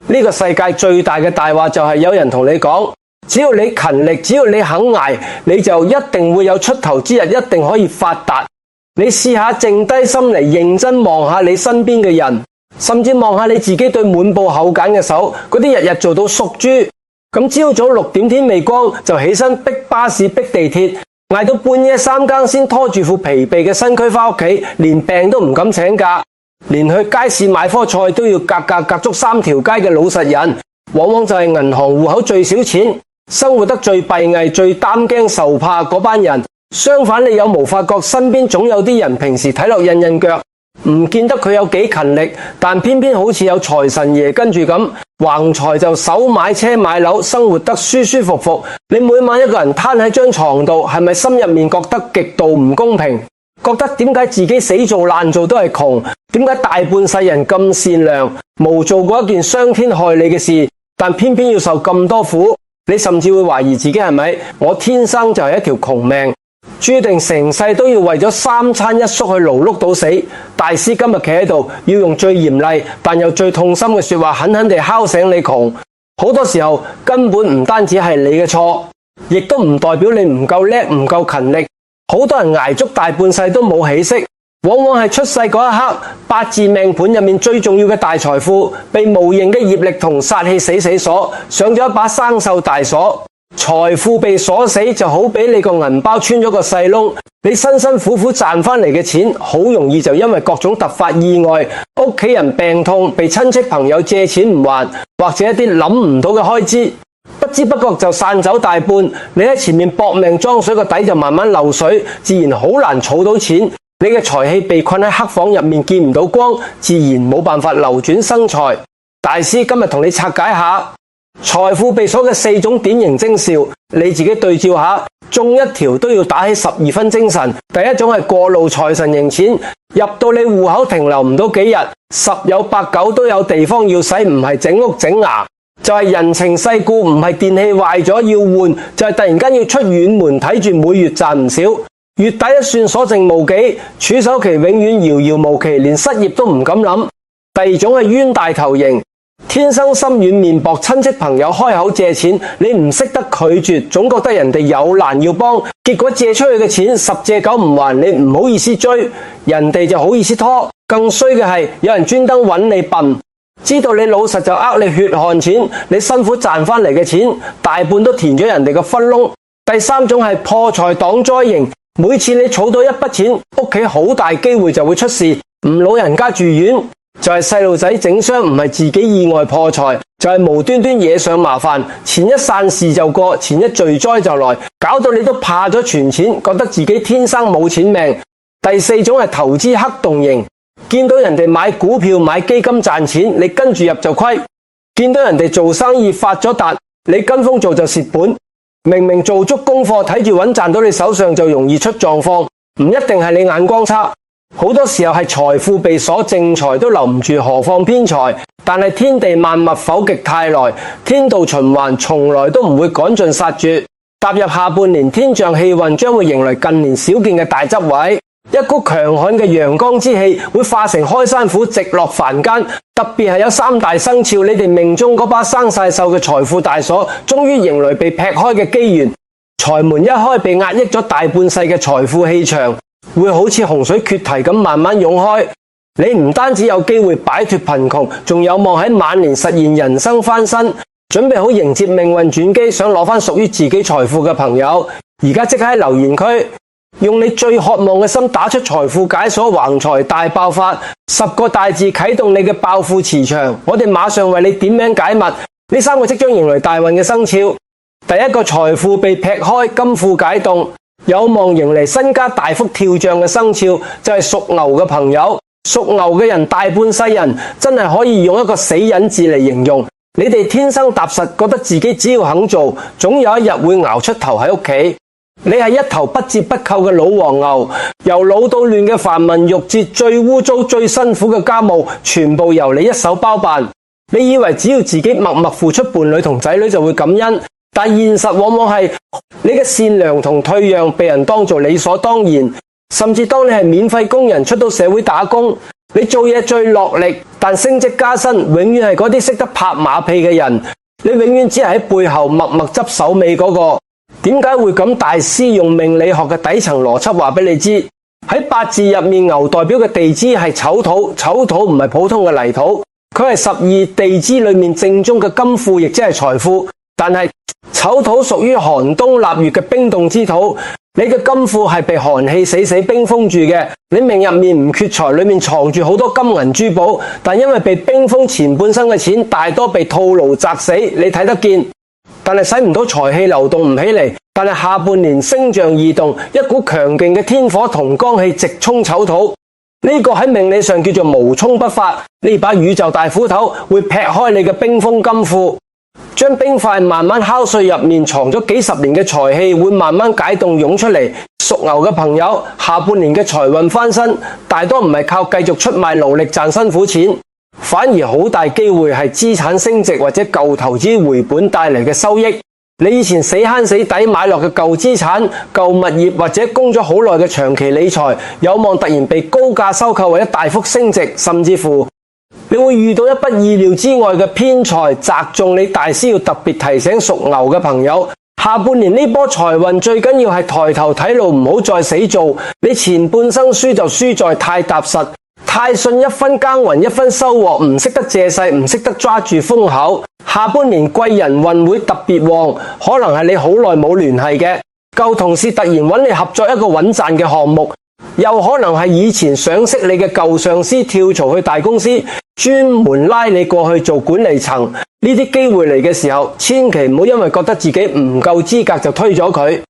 呢個世界最大嘅大話就係有人同你講，只要你勤力，只要你肯捱，你就一定會有出頭之日，一定可以發達。你試下靜低心嚟認真望下你身邊嘅人，甚至望下你自己對滿布厚繭嘅手，嗰啲日日做到熟豬，咁朝早6點天未光就起身逼巴士逼地鐵，捱到半夜3更先拖住副疲憊嘅身軀返屋企，連病都唔敢請假，連去街市買顆菜都要隔足3條街嘅老實人，往往就係銀行戶口最少錢，生活得最閉翳、最擔驚受怕嗰班人。相反，你有無發覺身邊總有啲人平時睇落印印腳，唔見得佢有幾勤力，但偏偏好似有財神爺跟住咁，橫財就手買車買樓，生活得舒舒服服。你每晚一個人攤喺張床度，係咪心入面覺得極度唔公平？覺得點解自己死做爛做都係窮？點解大半世人咁善良，冇做過一件傷天害理嘅事，但偏偏要受咁多苦？你甚至會懷疑自己係咪我天生就係一條窮命，注定成世都要為咗3餐1宿去勞碌到死。大師今日企喺度，要用最嚴厲但又最痛心嘅說話，狠狠地敲醒你窮。好多時候根本唔單止係你嘅錯，亦都唔代表你唔夠叻、唔夠勤力。好多人捱足大半世都冇起色，往往係出世嗰一刻，八字命盤入面最重要嘅大財富，被無形嘅業力同煞氣死鎖，上咗一把生鏽大鎖。財富被鎖死，就好比你個銀包穿咗個細窿，你辛辛苦苦賺翻嚟嘅錢，好容易就因為各種突發意外，屋企人病痛，被親戚朋友借錢唔還，或者一啲諗唔到嘅開支，不知不覺就散走大半。你喺前面搏命裝水，個底就慢慢漏水，自然好難儲到錢。你嘅財氣被困喺黑房入面，見唔到光，自然冇辦法流轉生財。大師今日同你拆解下財富被鎖嘅4種典型徵兆，你自己對照下，中一條都要打起12分精神。第一種係過路財神迎錢，入到你戶口停留唔到幾日，10有8九都有地方要使，唔係整屋整牙，就係人情世故，唔係電器壞咗要換，就係突然間要出遠門，睇住每月賺唔少，月底一算所剩無幾，儲首期永遠遙遙無期，連失業都唔敢諗。第二種係冤大頭型，天生心軟面薄，親戚朋友開口借錢，你唔識得拒絕，總覺得人哋有難要幫，結果借出去嘅錢10借9唔還，你唔好意思追，人哋就好意思拖。更衰嘅係有人專登揾你笨，知道你老實就呃你血汗錢，你辛苦賺翻嚟嘅錢大半都填咗人哋個分窿。第三種係破財擋災型，每次你儲到一筆錢，屋企好大機會就會出事，唔老人家住院，就係細路仔整傷，唔係自己意外破財，就係無端端惹上麻煩，前一散事就過，前一聚災就來，搞到你都怕咗存錢，覺得自己天生冇錢命。第四種係投資黑洞型，見到人哋買股票買基金賺錢，你跟住入就虧；見到人哋做生意發咗達，你跟風做就蝕本。明明做足功課，睇住穩賺到你手上就容易出狀況，唔一定係你眼光差。好多時候係財富被鎖，正財都留唔住，何況偏財。但係天地萬物否極泰來，天道循環，從來都唔會趕盡殺絕。踏入下半年，天象氣運將會迎來近年少見嘅大執位，一股強悍嘅陽光之氣會化成開山斧，直落凡間。特別係有3大生肖，你哋命中嗰把生晒鏽嘅財富大鎖，終於迎來被劈開嘅機緣。財門一開，被壓抑咗大半世嘅財富氣場會好似洪水決堤咁慢慢湧開。你唔單止有機會擺脫貧窮，仲有望喺晚年實現人生翻身。準備好迎接命運轉機，想攞翻屬於自己財富嘅朋友，而家即刻喺留言區用你最渴望嘅心打出財富解鎖，橫財大爆發10個大字，啟動你嘅暴富磁場。我哋馬上為你點名解密呢3個即將迎來大運嘅生肖。第一個，財富被劈開，金庫解凍，有望迎嚟身家大幅跳漲嘅生肖就係屬牛嘅朋友。屬牛嘅人大半世人真係可以用一個死忍字嚟形容。你哋天生踏實，覺得自己只要肯做，總有一日會熬出頭喺屋企。你係一頭不折不扣嘅老黃牛，由老到亂嘅繁文縟節，最污糟最辛苦嘅家務，全部由你一手包辦。你以為只要自己默默付出，伴侶同仔女就會感恩，但現實往往係你嘅善良同退讓被人當作理所當然。甚至當你係免費工人出到社會打工，你做嘢最落力，但升職加薪永遠係嗰啲識得拍馬屁嘅人。你永遠只係喺背後默默執手尾嗰個。點解會咁？大師用命理學嘅底層邏輯話俾你知。喺八字入面，牛代表嘅地支係丑土，丑土唔係普通嘅泥土，佢係12地支裏面正宗嘅金庫，亦即係財富。但係丑土屬於寒冬臘月嘅冰凍之土，你嘅金庫係被寒氣死死冰封住嘅。你命入面唔缺財，裏面藏住好多金銀珠寶，但因為被冰封，前半生嘅錢大多被套牢砸死，你睇得見。但係使唔到財氣流動唔起嚟。但係下半年星象異動，一股強勁嘅天火同光氣直衝丑土，呢個喺命理上叫做無衝不發。呢把宇宙大斧頭會劈開你嘅冰封金庫，將冰塊慢慢敲碎，入面藏咗幾十年嘅財氣會慢慢解凍湧出嚟。屬牛嘅朋友，下半年嘅財運翻身，大多唔係靠繼續出賣勞力賺辛苦錢，反而好大機會係資產升值或者舊投資回本帶嚟嘅收益。你以前死慳死抵買落嘅舊資產、舊物業或者供咗好耐嘅長期理財，有望突然被高價收購或者大幅升值，甚至乎你會遇到一筆意料之外嘅偏財砸中你。大師要特別提醒屬牛嘅朋友，下半年呢波財運最緊要係抬頭睇路，唔好再死做。你前半生輸就輸在太踏實，太信一分耕耘一分收穫，唔識得借勢，唔識得抓住風口。下半年貴人運會特別旺，可能係你好耐冇聯繫嘅舊同事突然揾你合作一個穩賺嘅項目，又可能係以前賞識你嘅舊上司跳槽去大公司，專門拉你過去做管理層。呢啲機會嚟嘅時候，千祈唔好因為覺得自己唔夠資格就推咗佢，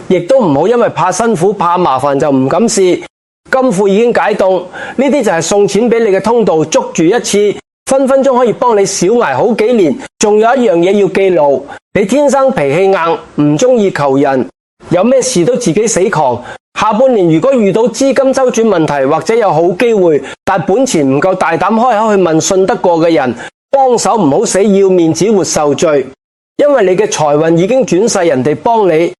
亦都唔好因為怕辛苦怕麻煩就唔敢試。金庫已經解凍，呢啲就係送錢俾你嘅通道，捉住一次分分鐘可以幫你少捱好幾年。仲有一樣嘢要記牢，你天生脾氣硬，唔中意求人，有咩事都自己死扛。下半年如果遇到資金周轉問題，或者有好機會，但本錢唔夠大膽開口去問信得過嘅人幫手，唔好死要面子活受罪。因為你嘅財運已經轉世，人哋幫你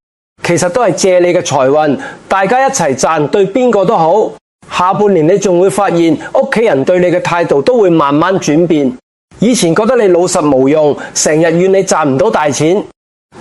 其實都係借你嘅財運，大家一齊賺，對邊個都好。下半年你仲會發現屋企人對你嘅態度都會慢慢轉變。以前覺得你老實無用，成日怨你賺唔到大錢，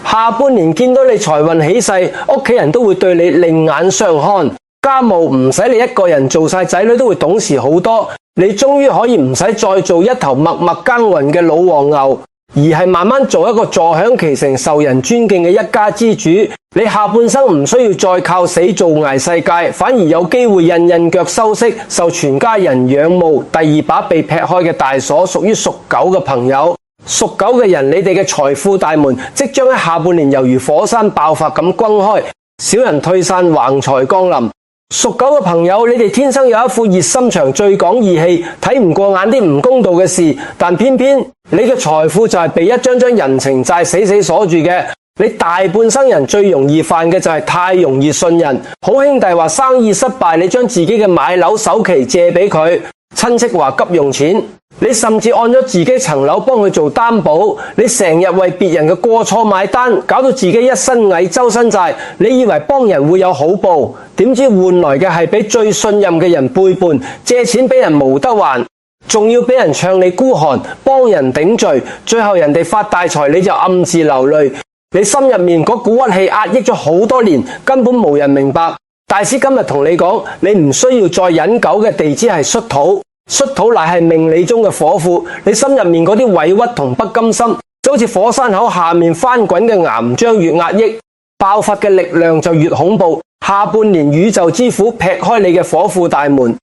下半年見到你財運起勢，屋企人都會對你另眼相看。家務唔使你一個人做晒，仔女都會懂事好多。你終於可以唔使再做一頭默默耕耘嘅老黃牛，而係慢慢做一個坐享其成、受人尊敬嘅一家之主。你下半生唔需要再靠死做捱世界，反而有機會印印腳收息，受全家人仰慕。第二把被劈開嘅大鎖屬於屬狗嘅朋友。屬狗嘅人，你哋嘅財富大門即將喺下半年猶如火山爆發咁轟開，小人退散，橫財降臨。屬狗嘅朋友，你哋天生有一副熱心腸，最講義氣，睇唔過眼啲唔公道嘅事，但偏偏你嘅財富就係被一張張人情債死死鎖住嘅。你大半生人最容易犯嘅就係太容易信人。好兄弟話生意失敗，你將自己嘅買樓首期借俾佢；親戚話急用錢，你甚至按咗自己層樓幫佢做擔保。你成日為別人嘅過錯買單，搞到自己一身蟻周身債。你以為幫人會有好報，點知換來嘅係俾最信任嘅人背叛，借錢俾人無得還，仲要俾人唱你孤寒，幫人頂罪，最後人哋發大財你就暗自流淚。你心入面嗰股鬱氣壓抑咗好多年，根本無人明白。大師今日同你講，你唔需要再忍久嘅地支係戌土，戌土乃係命理中嘅火庫。你心入面嗰啲委屈同不甘心，就好似火山口下面翻滾嘅岩漿，越壓抑，爆發嘅力量就越恐怖。下半年宇宙之虎劈開你嘅火庫大門，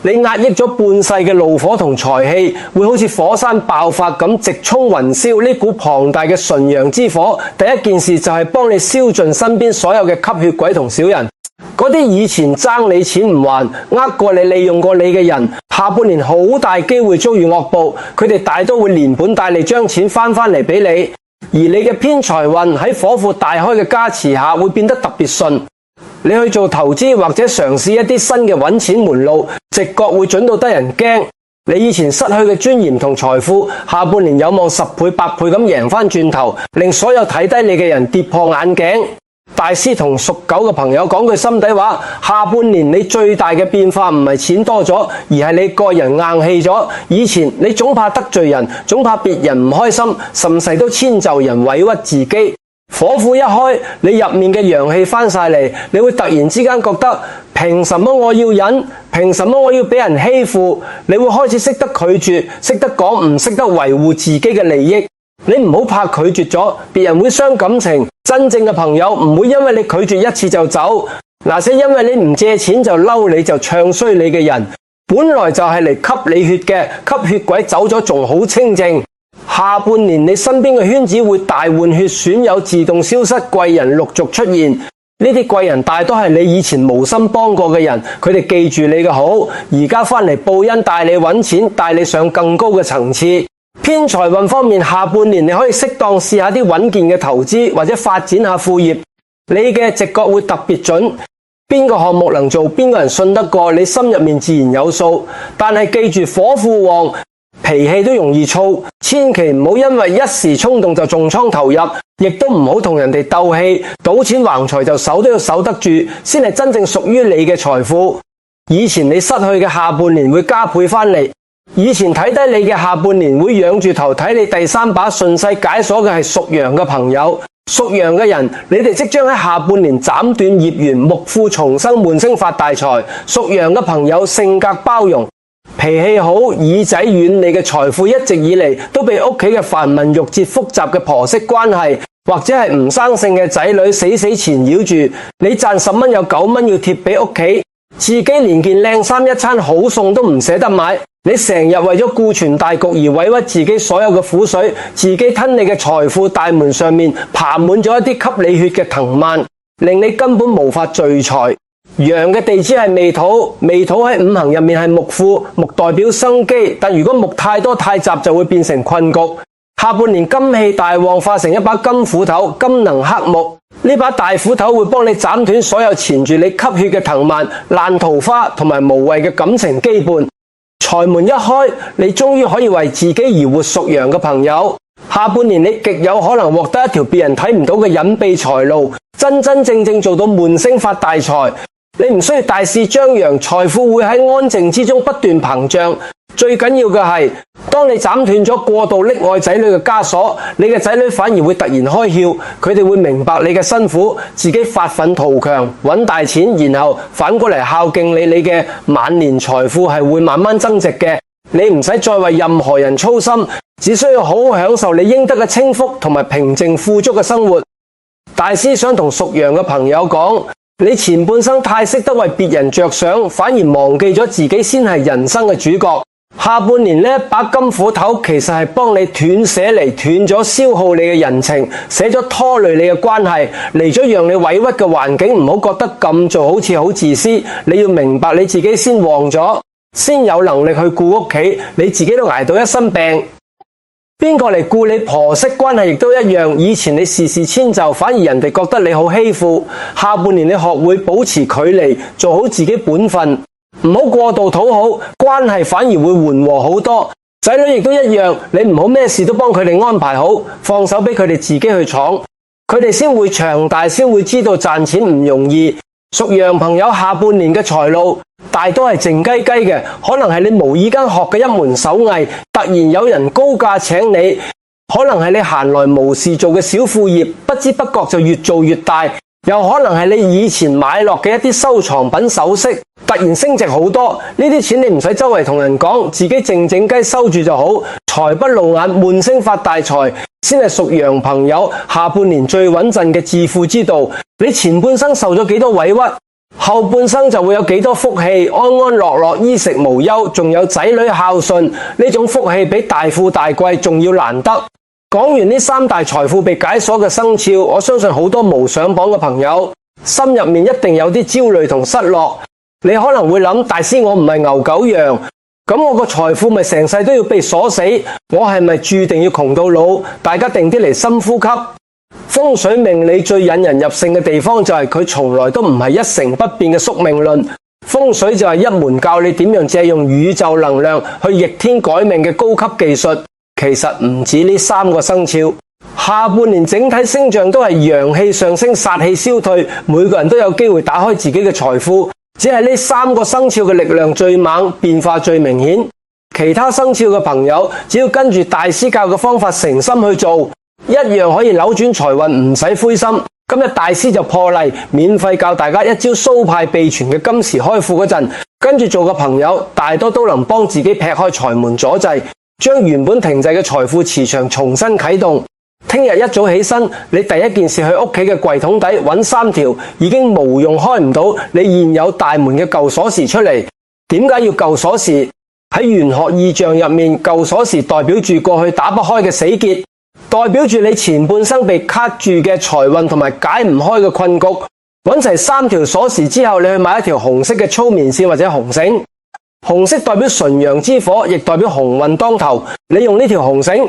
你壓抑咗半世嘅怒火同財氣，會好似火山爆發咁直衝雲霄。呢股龐大嘅純陽之火，第一件事就係幫你燒盡身邊所有嘅吸血鬼同小人。嗰啲以前爭你錢唔還、呃過你、利用過你嘅人，下半年好大機會遭遇惡報。佢哋大多會連本帶利將錢翻嚟俾你，而你嘅偏財運喺火庫大開嘅加持下，會變得特別順。你去做投資或者嘗試一啲新嘅揾錢門路，直覺會準到得人驚。你以前失去嘅尊嚴同財富，下半年有望10倍、8倍咁贏翻轉頭，令所有睇低你嘅人跌破眼鏡。大師同屬狗嘅朋友講句心底話，下半年你最大嘅變化唔係錢多咗，而係你個人硬氣咗。以前你總怕得罪人，總怕別人唔開心，甚世都遷就人，委屈自己。火虎一開，你入面嘅陽氣翻晒嚟，你會突然之間覺得憑什麼我要忍？憑什麼我要俾人欺負？你會開始識得拒絕，識得講，唔識得維護自己嘅利益。你唔好怕拒絕咗，別人會傷感情。真正嘅朋友唔會因為你拒絕一次就走，那些因為你唔借錢就嬲你就唱衰你嘅人，本來就係嚟吸你血嘅，吸血鬼走咗仲好清靜。下半年你身邊嘅圈子會大換血，損友自動消失，貴人陸續出現。呢啲貴人大多係你以前無心幫過嘅人，佢哋記住你嘅好，而家翻嚟報恩，帶你揾錢，帶你上更高嘅層次。偏財運方面，下半年你可以適當試下啲穩健嘅投資，或者發展下副業。你嘅直覺會特別準，邊個項目能做，邊個人信得過，你心入面自然有數。但係記住，火庫旺，脾氣都容易燥，千祈唔好因為一時衝動就重倉投入，亦都唔好同人哋鬥氣，賭錢橫財就守都要守得住，先係真正屬於你嘅財富。以前你失去嘅下半年會加倍翻嚟，以前睇低你嘅下半年會仰住頭睇你第三把，順勢解鎖嘅係屬羊嘅朋友。屬羊嘅人，你哋即將喺下半年斬斷業緣，木庫重生，悶聲發大財。屬羊嘅朋友性格包容，脾氣好，耳仔軟，你嘅財富一直以嚟都被屋企嘅繁文縟節複雜嘅婆媳關係，或者係唔生性嘅仔女死纏繞住你，賺10蚊有9蚊要貼俾屋企，自己連件靚衫一餐好餸都唔捨得買，你成日為咗顧全大局而委屈自己所有嘅苦水，自己吞你嘅財富大門上面爬滿咗一啲吸你血嘅藤蔓，令你根本無法聚財。羊嘅地支係未土，未土喺五行入面係木庫，木代表生機，但如果木太多太雜就會變成困局。下半年金氣大旺，化成一把金斧頭，金能克木。呢把大斧頭會幫你斬斷所有纏住你吸血嘅藤蔓、爛桃花同埋無謂嘅感情羈絆。財門一開，你終於可以為自己而活。屬羊嘅朋友，下半年你極有可能獲得一條別人睇唔到嘅隱秘財路，真真正正做到悶聲發大財。你唔需要大肆張揚，財富會喺安靜之中不斷膨脹。最緊要嘅係，當你斬斷咗過度溺愛仔女嘅枷鎖，你嘅仔女反而會突然開竅，佢哋會明白你嘅辛苦，自己發奮圖強，揾大錢，然後反過嚟孝敬你。你嘅晚年財富係會慢慢增值嘅。你唔使再為任何人操心，只需要好好享受你應得嘅清福同埋平靜富足嘅生活。大師想同屬羊嘅朋友講，你前半生太識得為別人着想，反而忘記咗自己先係人生嘅主角。下半年呢把金斧頭其實係幫你斷捨離，斷咗消耗你嘅人情，捨咗拖累你嘅關係，嚟咗讓你委屈嘅環境。唔好覺得咁做好似好自私，你要明白你自己先旺咗，先有能力去顧屋企，你自己都捱到一身病，邊個嚟顧你婆媳關係亦都一樣。以前你事事遷就，反而人哋覺得你好欺負。下半年你學會保持距離，做好自己本分，唔好過度討好，關係反而會緩和好多。仔女亦都一樣，你唔好咩事都幫佢哋安排好，放手俾佢哋自己去闖，佢哋先會長大，先會知道賺錢唔容易。屬羊朋友下半年嘅財路大多係靜雞雞嘅，可能係你無意間學嘅一門手藝，突然有人高價請你，可能係你閒來無事做嘅小副業，不知不覺就越做越大，又可能係你以前買落嘅一啲收藏品首飾突然升值好多，呢啲錢你唔使周圍同人講，自己靜靜雞收住就好，財不露眼，悶聲發大財，先係屬羊朋友下半年最穩陣嘅致富之道。你前半生受咗幾多委屈，後半生就會有幾多福氣，安安樂樂，衣食無憂，仲有仔女孝順，呢種福氣比大富大貴仲要難得。講完呢三大財富被解鎖嘅生肖，我相信好多無上榜嘅朋友心入面一定有啲焦慮同失落。你可能會諗，大師，我唔係牛狗羊，咁我個財富咪成世都要被鎖死？我係咪注定要窮到老？大家定啲嚟深呼吸。風水命理最引人入勝嘅地方就係佢從來都唔係一成不變嘅宿命論，風水就係一門教你點樣借用宇宙能量去逆天改命嘅高級技術。其實唔止呢3個生肖。下半年整體星象都係陽氣上升，煞氣消退，每個人都有機會打開自己嘅財富。只係呢3個生肖嘅力量最猛，變化最明顯。其他生肖嘅朋友，只要跟住大師教嘅方法誠心去做，一樣可以扭轉財運，唔使灰心。今日大師就破例，免費教大家一招蘇派秘傳嘅金池開庫嗰陣，跟住做嘅朋友，大多都能幫自己劈開財門阻滯，將原本停滯嘅財富磁場重新啟動。聽日一早起身，你第一件事去屋企嘅櫃桶底揾3條已經無用開唔到你現有大門嘅舊鎖匙出嚟。點解要舊鎖匙？喺玄學意象入面，舊鎖匙代表住過去打不開嘅死結，代表住你前半生被卡住嘅財運同埋解唔開嘅困局。揾齊3條鎖匙之後，你去買一條紅色嘅粗棉線或者紅繩。紅色代表純陽之火，亦代表鴻運當頭。你用呢條紅繩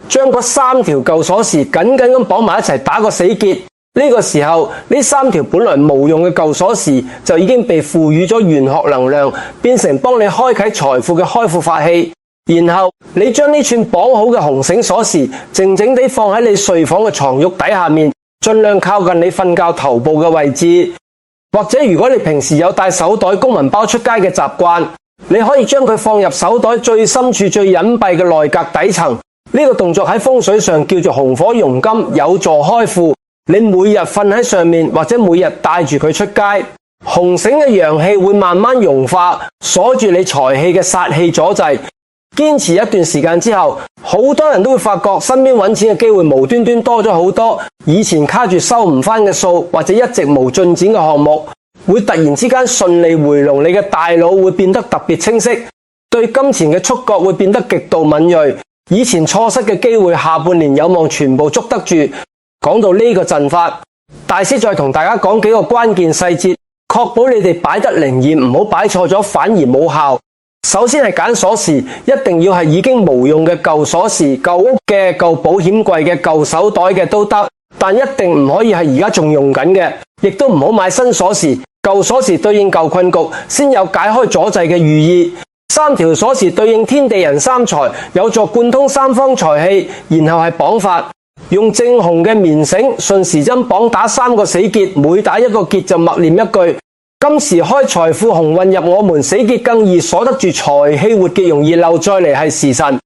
將嗰3條舊鎖匙緊緊咁綁埋一齊，打個死結。呢個時候，呢3條本來無用嘅舊鎖匙就已經被賦予咗玄學能量，變成幫你開啟財富嘅開庫法器。然後你將呢串綁好嘅紅繩鎖匙靜靜地放喺你睡房嘅床褥底下面，盡量靠近你瞓覺頭部嘅位置。或者如果你平時有帶手袋、公文包出街嘅習慣，你可以將佢放入手袋最深處、最隱蔽嘅內格底層。呢個動作喺風水上叫做紅火融金，有助開庫。你每日瞓喺上面，或者每日帶住佢出街，紅繩嘅陽氣會慢慢融化，鎖住你財氣嘅煞氣阻滯。堅持一段時間之後，好多人都會發覺身邊揾錢嘅機會無端端多咗好多。以前卡住收唔返嘅數，或者一直無進展嘅項目，會突然之間順利回籠。你嘅大腦會變得特別清晰，對金錢嘅觸覺會變得極度敏銳。以前錯失嘅機會，下半年有望全部捉得住。講到呢個陣法，大師再同大家講幾個關鍵細節，確保你哋擺得靈驗，唔好擺錯咗反而冇效。首先係揀鎖匙，一定要係已經無用嘅舊鎖匙，舊屋嘅、舊保險櫃嘅、舊手袋嘅都得，但一定唔可以係而家仲用緊嘅，亦都唔好買新鎖匙。舊鎖匙對應舊困局，先有解開阻滯嘅寓意。3條鎖匙對應天地人3才，有助貫通3方財氣。然後係綁法，用正紅嘅棉繩順時針綁打3個死結，每打一個結就默念一句：今時開財富，鴻運入我門，死結更易鎖得住，財氣活結容易漏。再嚟係時辰，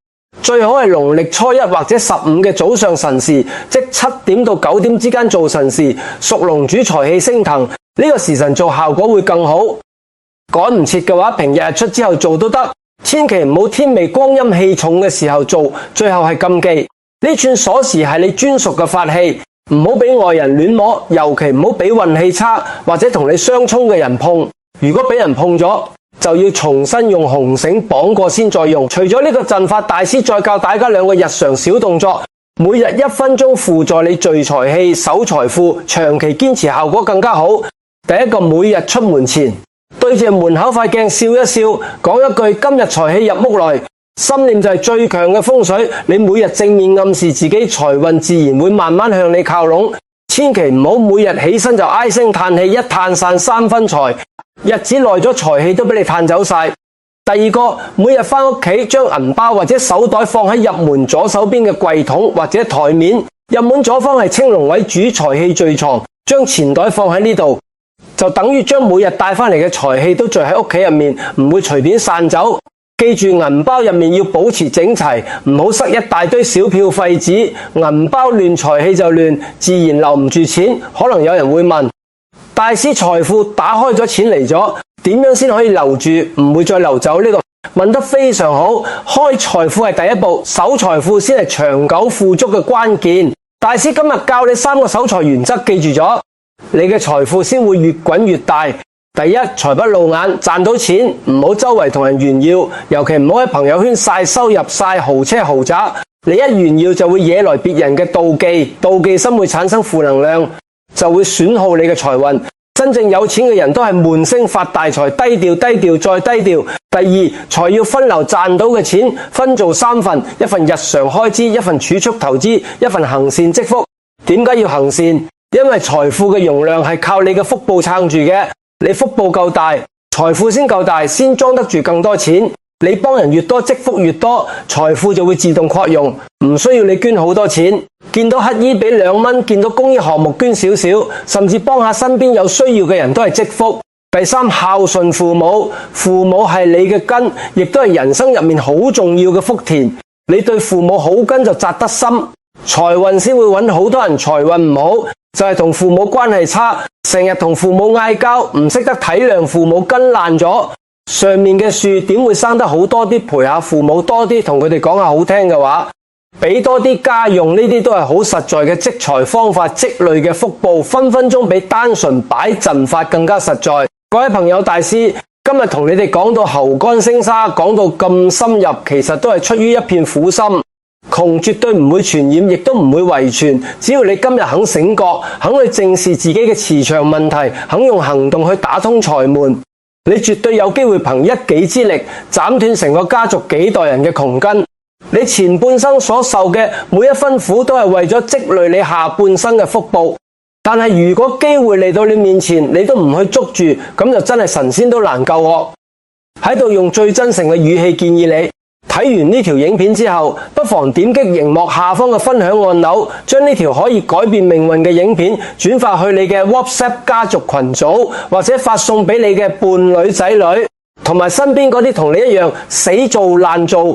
最好係農曆初1或者15嘅早上辰時，即7點到9點之間做辰時，屬龍主財氣升騰，呢個時辰做效果會更好。趕唔切嘅話，平日出之後做都得，千祈唔好天微光陰氣重嘅時候做，最後係禁忌。呢串鎖匙係你專屬嘅法器，唔好俾外人亂摸，尤其唔好俾運氣差或者同你相沖嘅人碰。如果俾人碰咗，就要重新用紅繩綁過先再用。除咗呢個陣法，大師再教大家2個日常小動作，每日1分鐘輔助你聚財氣、守財富，長期堅持效果更加好。第一個，每日出門前對住門口塊鏡笑一笑，講一句今日財氣入屋來，心念就係最強嘅風水。你每日正面暗示自己，財運自然會慢慢向你靠攏。千祈唔好每日起身就唉聲嘆氣，一嘆散3分財，日子耐咗財氣都俾你嘆走晒。第二個，每日返屋企將銀包或者手袋放喺入門左手邊嘅櫃桶或者台面，入門左方係青龍位主財氣聚藏，將錢袋放喺呢度，就等於將每日帶返嚟嘅財氣都聚喺屋企入面，唔會隨便散走。記住銀包入面要保持整齊，唔好塞一大堆小票廢紙，銀包亂財氣就亂，自然留唔住錢。可能有人會問，大師財富打開咗錢嚟咗，點樣先可以留住，唔會再流走？呢個問得非常好，開財富係第一步，守財富先係長久富足嘅關鍵。大師今日教你3個守財原則，記住咗，你嘅財富先會越滾越大。第一，財不露眼，賺到錢唔好周圍同人炫耀，尤其唔好喺朋友圈曬收入、曬豪車豪宅。你一炫耀就會惹來別人嘅妒忌，妒忌心會產生負能量，就會損耗你嘅財運。真正有錢嘅人都係悶聲發大財，低調低調再低調。第二，財要分流，賺到嘅錢分做3份，一份日常開支，一份儲蓄投資，一份行善積福。點解要行善？因為財富嘅容量係靠你嘅福報撐住嘅。你福報夠大，財富先夠大，先裝得住更多錢。你幫人越多，積福越多，財富就會自動擴容，唔需要你捐好多錢。見到乞衣俾2蚊，見到公益項目捐少少，甚至幫下身邊有需要嘅人都係積福。第三，孝順父母，父母係你嘅根，亦都係人生入面好重要嘅福田。你對父母好根就扎得深，財運先會揾好多人。財運唔好就係同父母關係差，成日同父母嗌交，唔識得體諒父母，根爛咗，上面嘅樹點會生得好多啲？陪下父母多啲，同佢哋講下好聽嘅話，俾多啲家用，呢啲都係好實在嘅積財方法，積累嘅福報，分分鐘比單純擺陣法更加實在。各位朋友，大師今日同你哋講到喉乾聲沙，講到咁深入，其實都係出於一片苦心。窮絕對唔會傳染，亦都唔會遺傳。只要你今日肯醒覺，肯去正視自己嘅磁場問題，肯用行動去打通財門，你絕對有機會憑一己之力斬斷成個家族幾代人嘅窮根。你前半生所受嘅每一分苦，都係為咗積累你下半生嘅福報。但係如果機會嚟到你面前，你都唔去捉住，咁就真係神仙都難救我。喺度用最真誠嘅語氣建議你，睇完呢條影片之後，不妨點擊熒幕下方嘅分享按鈕，將呢條可以改變命運嘅影片轉發去你嘅 WhatsApp 家族群組，或者發送俾你嘅伴侶仔女，同埋身邊嗰啲同你一樣死做爛做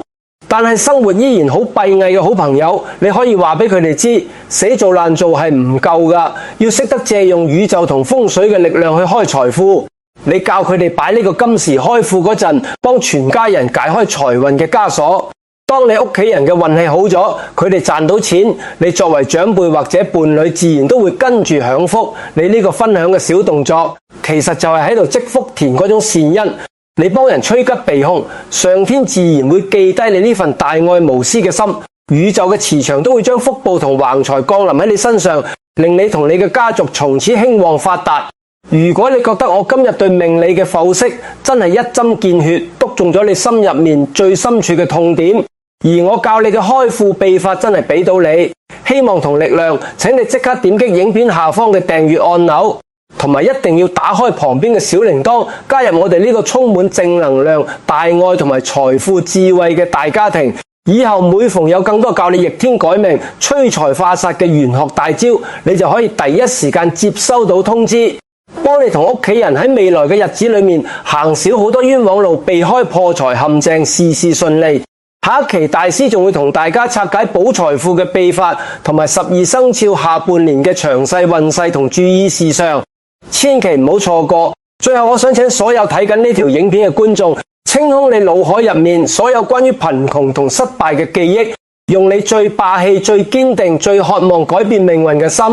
但係生活依然好閉翳嘅好朋友，你可以話俾佢哋知，死做爛做係唔夠㗎，要識得借用宇宙同風水嘅力量去開財富。你教佢哋擺呢個金匙開庫嗰陣，幫全家人解開財運嘅枷鎖。當你屋企人嘅運氣好咗，佢哋賺到錢，你作為長輩或者伴侶，自然都會跟住享福。你呢個分享嘅小動作，其實就係喺度積福田嗰種善因。你幫人趨吉避凶，上天自然會記低你呢份大愛無私嘅心，宇宙嘅磁場都會將福報同橫財降臨喺你身上，令你同你嘅家族從此興旺發達。如果你覺得我今日對命理嘅剖析真係一針見血，篤中咗你心入面最深處嘅痛點，而我教你嘅開庫秘法真係俾到你希望同力量，請你即刻點擊影片下方嘅訂閱按鈕，同埋一定要打開旁邊嘅小鈴鐺，加入我哋呢個充滿正能量、大愛同埋財富智慧嘅大家庭。以後每逢有更多教你逆天改命、催財化煞嘅玄學大招，你就可以第一時間接收到通知，幫你同屋企人喺未來嘅日子裏面行少好多冤枉路，避開破財陷阱，事事順利。下一期大師仲會同大家拆解保財富嘅秘法，同埋12生肖下半年嘅詳細運勢同注意事項，千祈唔好錯過。最後我想請所有睇緊呢條影片嘅觀眾，清空你腦海入面所有關於貧窮同失敗嘅記憶，用你最霸氣、最堅定、最渴望改變命運嘅心，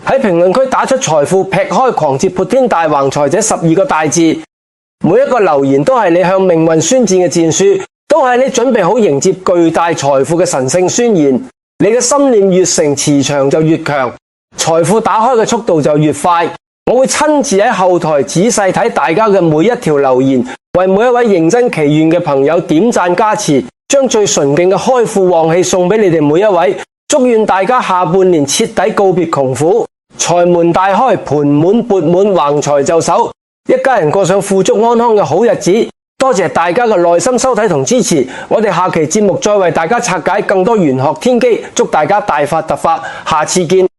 喺評論區打出財富劈開狂接潑天大橫財這12個大字。每一個留言都係你向命運宣戰嘅戰書，都係你準備好迎接巨大財富嘅神聖宣言。你嘅心念越誠，磁場就越強，財富打開嘅速度就越快。我會親自喺後台仔細睇大家嘅每一條留言，為每一位認真祈願嘅朋友點讚加持，將最純淨嘅開庫旺氣送俾你哋每一位。祝願大家下半年徹底告別窮苦，財門大開，盤滿缽滿，橫財就手，一家人過上富足安康嘅好日子。多謝大家嘅耐心收睇同支持，我哋下期節目再為大家拆解更多玄學天機，祝大家大發特發，下次見。